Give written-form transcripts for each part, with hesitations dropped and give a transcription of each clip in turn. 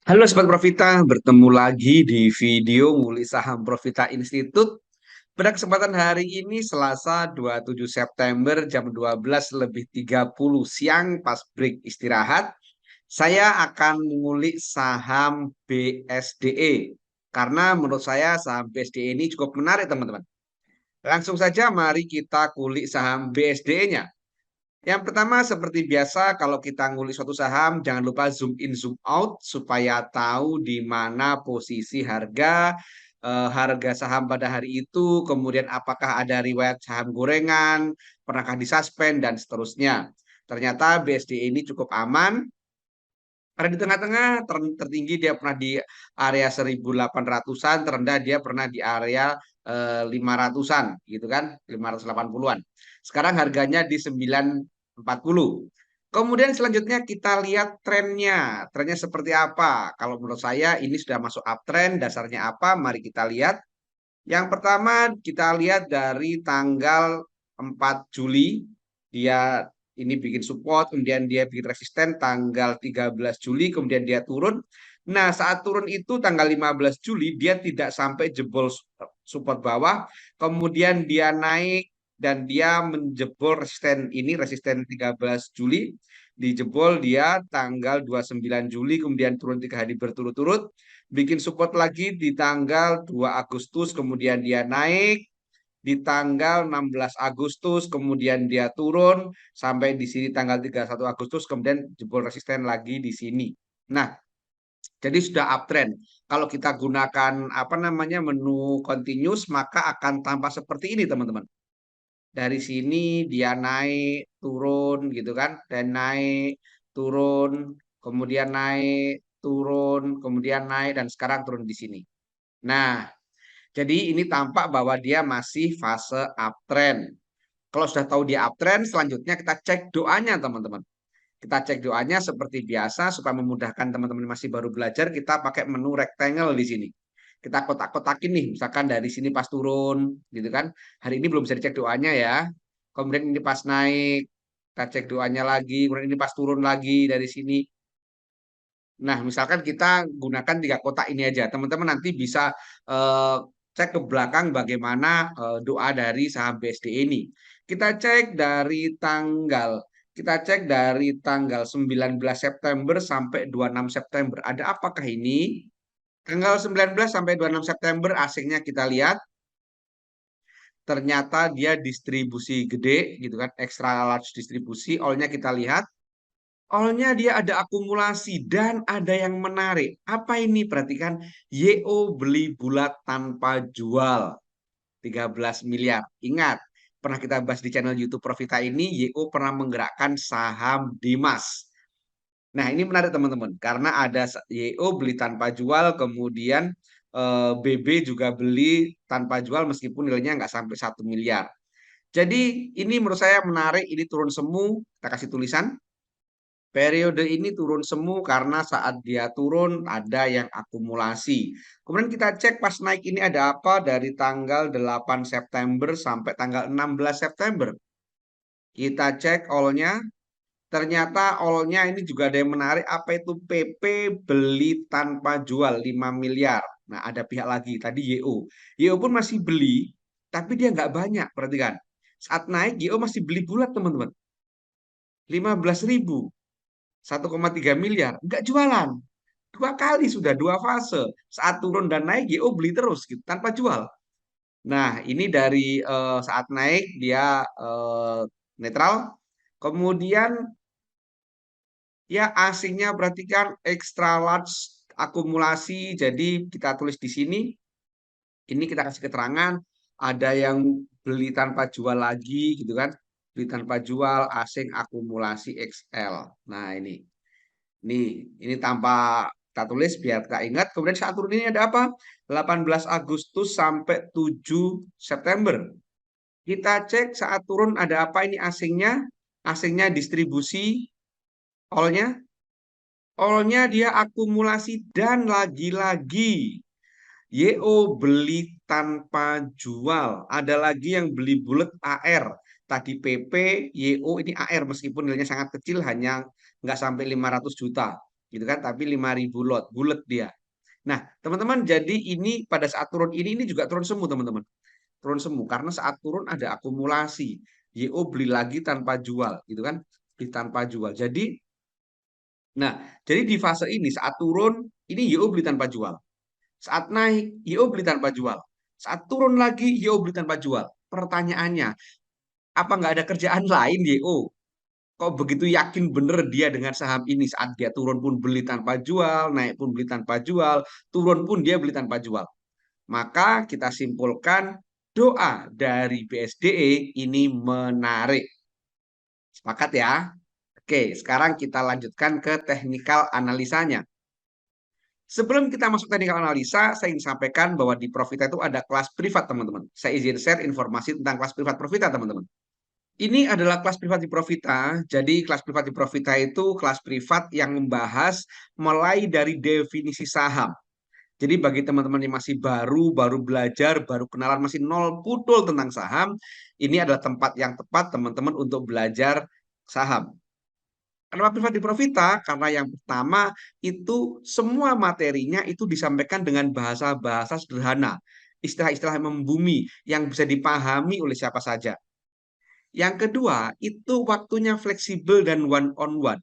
Halo Sobat Profita, bertemu lagi di video Nguli Saham Profita Institute. Pada kesempatan hari ini Selasa 27 September jam 12:30 siang pas break istirahat, saya akan mengulik saham BSDE. Karena menurut saya saham BSDE ini cukup menarik teman-teman. Langsung saja mari kita kulik saham BSDE-nya. Yang pertama, seperti biasa, kalau kita ngulik suatu saham, jangan lupa zoom in, zoom out, supaya tahu di mana posisi harga saham pada hari itu, kemudian apakah ada riwayat saham gorengan, pernahkah disuspend, dan seterusnya. Ternyata BSD ini cukup aman, karena di tengah-tengah tertinggi dia pernah di area 1800-an, terendah dia pernah di area 500-an gitu kan, 580-an. Sekarang harganya di 940. Kemudian selanjutnya kita lihat trennya. Trennya seperti apa? Kalau menurut saya ini sudah masuk uptrend, dasarnya apa? Mari kita lihat. Yang pertama kita lihat dari tanggal 4 Juli, dia ini bikin support, kemudian dia bikin resisten tanggal 13 Juli, kemudian dia turun. Nah, saat turun itu tanggal 15 Juli, dia tidak sampai jebol support bawah, kemudian dia naik dan dia menjebol resisten ini, resisten 13 Juli, dijebol dia tanggal 29 Juli, kemudian turun 3 hari berturut-turut, bikin support lagi di tanggal 2 Agustus, kemudian dia naik di tanggal 16 Agustus, kemudian dia turun sampai di sini tanggal 31 Agustus, kemudian jebol resisten lagi di sini. Nah, jadi sudah uptrend. Kalau kita gunakan apa namanya menu continuous, maka akan tampak seperti ini, teman-teman. Dari sini dia naik, turun gitu kan, dan naik, turun, kemudian naik, turun, kemudian naik, dan sekarang turun di sini. Nah, jadi ini tampak bahwa dia masih fase uptrend. Kalau sudah tahu dia uptrend, selanjutnya kita cek doanya, teman-teman. Kita cek doanya seperti biasa supaya memudahkan teman-teman masih baru belajar, kita pakai menu rectangle di sini. Kita kotak-kotakin nih, misalkan dari sini pas turun, gitu kan. Hari ini belum bisa dicek doanya ya. Kemudian ini pas naik, kita cek doanya lagi. Kemudian ini pas turun lagi dari sini. Nah, misalkan kita gunakan 3 kotak ini aja. Teman-teman nanti bisa eh, cek ke belakang bagaimana doa dari saham BSD ini. Kita cek dari tanggal 19 September sampai 26 September. Ada apakah ini? Tanggal 19 sampai 26 September asingnya kita lihat, ternyata dia distribusi gede gitu kan, extra large distribusi. All-nya kita lihat. Awalnya dia ada akumulasi dan ada yang menarik. Apa ini? Perhatikan, YO beli bulat tanpa jual 13 miliar. Ingat, pernah kita bahas di channel YouTube Profita ini, YO pernah menggerakkan saham Dimas. Nah, ini menarik teman-teman, karena ada YO beli tanpa jual, kemudian BB juga beli tanpa jual meskipun nilainya nggak sampai 1 miliar. Jadi ini menurut saya menarik, ini turun semu, kita kasih tulisan. Periode ini turun semu karena saat dia turun ada yang akumulasi. Kemudian kita cek pas naik ini ada apa dari tanggal 8 September sampai tanggal 16 September. Kita cek all-nya, ternyata all-nya ini juga ada yang menarik. Apa itu PP beli tanpa jual 5 miliar. Nah, ada pihak lagi, tadi YO. YO pun masih beli, tapi dia nggak banyak, perhatikan. Saat naik, YO masih beli bulat, teman-teman. 15.000. 1,3 miliar, nggak jualan. 2 kali sudah 2 fase. Saat turun dan naik, GO beli terus gitu, tanpa jual. Nah, ini dari saat naik dia netral. Kemudian ya asingnya perhatikan extra large akumulasi. Jadi kita tulis di sini. Ini kita kasih keterangan. Ada yang beli tanpa jual lagi gitu kan. Beli tanpa jual asing akumulasi XL. Nah, ini, ini tanpa kita tulis biar kita ingat. Kemudian saat turun ini ada apa? 18 Agustus sampai 7 September. Kita cek saat turun ada apa ini asingnya? Asingnya distribusi, all-nya. All-nya dia akumulasi dan lagi-lagi YO beli tanpa jual. Ada lagi yang beli bulat AR. Tadi PP, YO ini AR meskipun nilainya sangat kecil hanya nggak sampai 500 juta. gitu kan, tapi 5.000 lot, bulat dia. Nah, teman-teman, jadi ini pada saat turun ini juga turun semu, teman-teman. Turun semu karena saat turun ada akumulasi. YO beli lagi tanpa jual, gitu kan? Beli tanpa jual. Nah, jadi di fase ini saat turun ini YO beli tanpa jual. Saat naik YO beli tanpa jual. Saat turun lagi YO beli tanpa jual. Pertanyaannya, apa nggak ada kerjaan lain YO? Kok begitu yakin bener dia dengan saham ini saat dia turun pun beli tanpa jual, naik pun beli tanpa jual, turun pun dia beli tanpa jual. Maka kita simpulkan doa dari BSDE ini menarik. Sepakat ya? Oke, sekarang kita lanjutkan ke teknikal analisanya. Sebelum kita masuk teknikal analisa, saya ingin sampaikan bahwa di Profita itu ada kelas privat, teman-teman. Saya izin share informasi tentang kelas privat Profita, teman-teman. Ini adalah kelas privat di Profita. Jadi kelas privat di Profita itu kelas privat yang membahas mulai dari definisi saham. Jadi bagi teman-teman yang masih baru belajar, baru kenalan, masih nol putul tentang saham, ini adalah tempat yang tepat teman-teman untuk belajar saham. Kenapa privat di Profita? Karena yang pertama itu semua materinya itu disampaikan dengan bahasa-bahasa sederhana, istilah-istilah yang membumi yang bisa dipahami oleh siapa saja. Yang kedua, itu waktunya fleksibel dan one on one.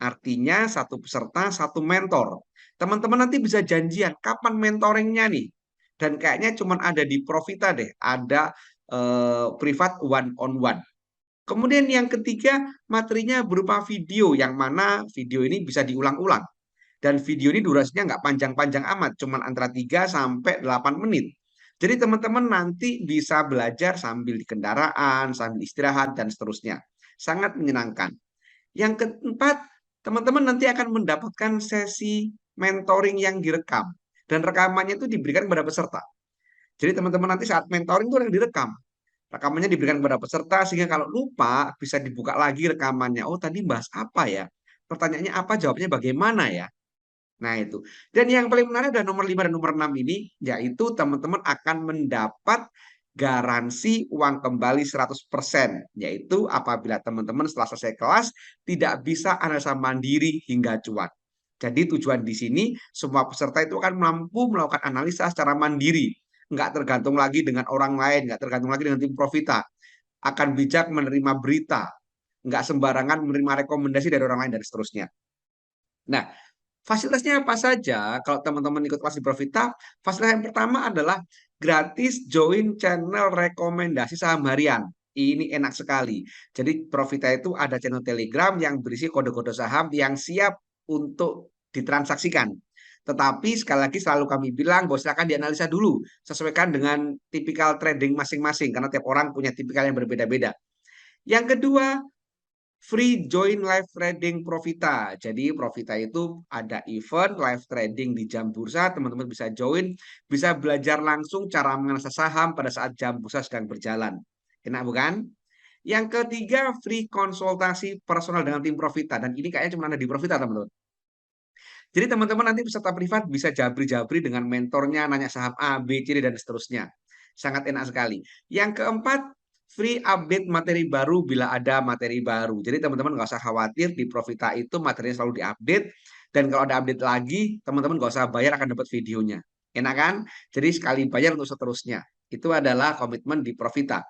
Artinya satu peserta, satu mentor. Teman-teman nanti bisa janjian kapan mentoringnya nih. Dan kayaknya cuma ada di Profita deh, ada privat one on one. Kemudian yang ketiga, materinya berupa video, yang mana video ini bisa diulang-ulang. Dan video ini durasinya nggak panjang-panjang amat, cuma antara 3 sampai 8 menit. Jadi teman-teman nanti bisa belajar sambil di kendaraan, sambil istirahat, dan seterusnya. Sangat menyenangkan. Yang keempat, teman-teman nanti akan mendapatkan sesi mentoring yang direkam. Dan rekamannya itu diberikan kepada peserta. Jadi teman-teman nanti saat mentoring itu yang direkam. Rekamannya diberikan kepada peserta sehingga kalau lupa bisa dibuka lagi rekamannya. Oh, tadi bahas apa ya? Pertanyaannya apa, jawabnya bagaimana ya? Nah, itu. Dan yang paling menarik adalah nomor 5 dan nomor 6 ini, yaitu teman-teman akan mendapat garansi uang kembali 100%, yaitu apabila teman-teman setelah selesai kelas tidak bisa analisa mandiri hingga cuan. Jadi tujuan di sini semua peserta itu akan mampu melakukan analisa secara mandiri, nggak tergantung lagi dengan orang lain, nggak tergantung lagi dengan tim Profita, akan bijak menerima berita, nggak sembarangan menerima rekomendasi dari orang lain dan seterusnya. Nah, fasilitasnya apa saja? Kalau teman-teman ikut kelas di Profita, fasilitas yang pertama adalah gratis join channel rekomendasi saham harian. Ini enak sekali. Jadi Profita itu ada channel Telegram yang berisi kode-kode saham yang siap untuk ditransaksikan. Tetapi sekali lagi selalu kami bilang bahwa silakan dianalisa dulu, sesuaikan dengan tipikal trading masing-masing karena tiap orang punya tipikal yang berbeda-beda. Yang kedua, free join live trading Profita. Jadi Profita itu ada event live trading di jam bursa, teman-teman bisa join, bisa belajar langsung cara menganalisa saham pada saat jam bursa sedang berjalan. Enak bukan? Yang ketiga, free konsultasi personal dengan tim Profita. Dan ini kayaknya cuma ada di Profita, teman-teman. Jadi teman-teman nanti peserta privat bisa jabri-jabri dengan mentornya, nanya saham A, B, C, D, dan seterusnya. Sangat enak sekali. Yang keempat, free update materi baru bila ada materi baru. Jadi teman-teman nggak usah khawatir, di Profita itu materinya selalu diupdate. Dan kalau ada update lagi, teman-teman nggak usah bayar, akan dapat videonya. Enak kan? Jadi sekali bayar untuk seterusnya. Itu adalah komitmen di Profita.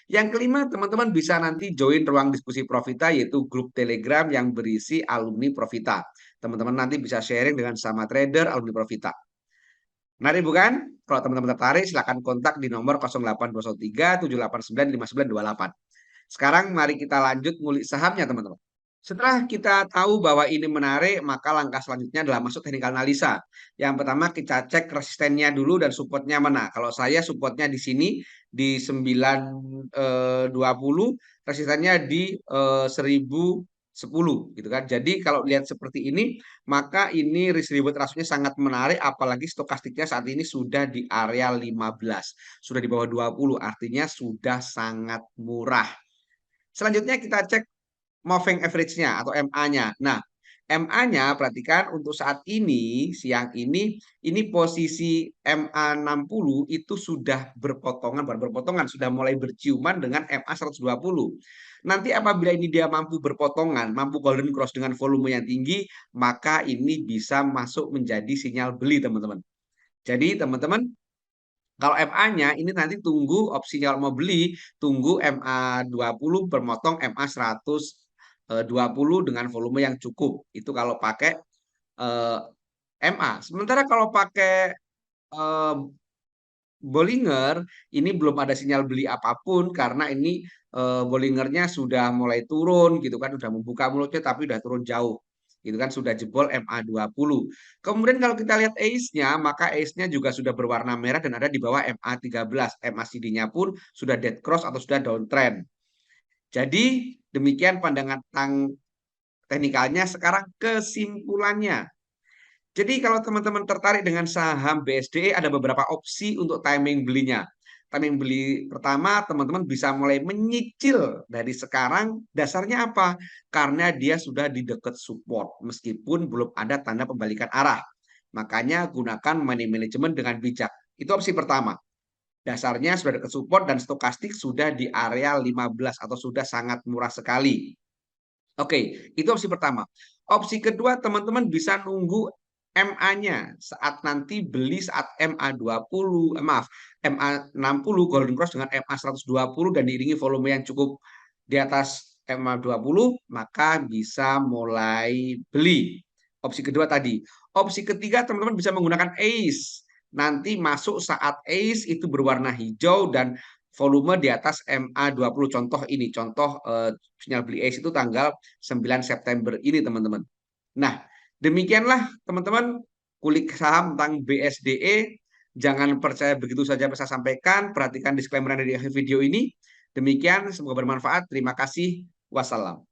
Yang kelima, teman-teman bisa nanti join ruang diskusi Profita, yaitu grup Telegram yang berisi alumni Profita. Teman-teman nanti bisa sharing dengan sama trader alumni Profita. Menarik bukan? Kalau teman-teman tertarik, silakan kontak di nomor 0823 789 5928. Sekarang mari kita lanjut ngulik sahamnya, teman-teman. Setelah kita tahu bahwa ini menarik, maka langkah selanjutnya adalah masuk teknikal analisa. Yang pertama kita cek resistennya dulu dan supportnya mana. Kalau saya supportnya di sini di 920, resistennya di 1010 gitu kan. Jadi kalau lihat seperti ini, maka ini risk reward rasionya sangat menarik, apalagi stokastiknya saat ini sudah di area 15, sudah di bawah 20, artinya sudah sangat murah. Selanjutnya kita cek moving average-nya atau MA-nya. Nah, MA-nya perhatikan untuk saat ini, siang ini posisi MA 60 itu sudah berpotongan, bukan berpotongan, sudah mulai berciuman dengan MA 120. Nanti apabila ini dia mampu berpotongan, mampu golden cross dengan volume yang tinggi, maka ini bisa masuk menjadi sinyal beli, teman-teman. Jadi, teman-teman, kalau MA-nya ini nanti tunggu opsi kalau mau beli, tunggu MA 20 bermotong MA 120 dengan volume yang cukup. Itu kalau pakai eh, MA. Sementara kalau pakai eh, Bollinger, ini belum ada sinyal beli apapun karena ini Bollingernya sudah mulai turun gitu kan, sudah membuka mulutnya tapi sudah turun jauh. Gitu kan sudah jebol MA 20. Kemudian kalau kita lihat ACE-nya, maka ACE-nya juga sudah berwarna merah dan ada di bawah MA 13. MACD-nya pun sudah dead cross atau sudah downtrend. Jadi demikian pandangan tentang teknikalnya. Sekarang kesimpulannya. Jadi kalau teman-teman tertarik dengan saham BSDE ada beberapa opsi untuk timing belinya. Timing beli pertama teman-teman bisa mulai menyicil dari sekarang. Dasarnya apa? Karena dia sudah di dekat support meskipun belum ada tanda pembalikan arah. Makanya gunakan money management dengan bijak. Itu opsi pertama. Dasarnya sudah dekat support dan stokastik sudah di area 15 atau sudah sangat murah sekali. Oke, itu opsi pertama. Opsi kedua, teman-teman bisa nunggu MA-nya saat nanti beli saat MA 20, maaf, MA 60 Golden Cross dengan MA 120 dan diiringi volume yang cukup di atas MA 20, maka bisa mulai beli. Opsi kedua tadi. Opsi ketiga, teman-teman bisa menggunakan ACE. Nanti masuk saat ACE itu berwarna hijau dan volume di atas MA 20. Contoh ini, contoh sinyal beli ACE itu tanggal 9 September ini, teman-teman. Nah, demikianlah teman-teman kulik saham tentang BSDE. Jangan percaya begitu saja saya sampaikan, perhatikan disclaimer dari video ini. Demikian, semoga bermanfaat. Terima kasih. Wassalam.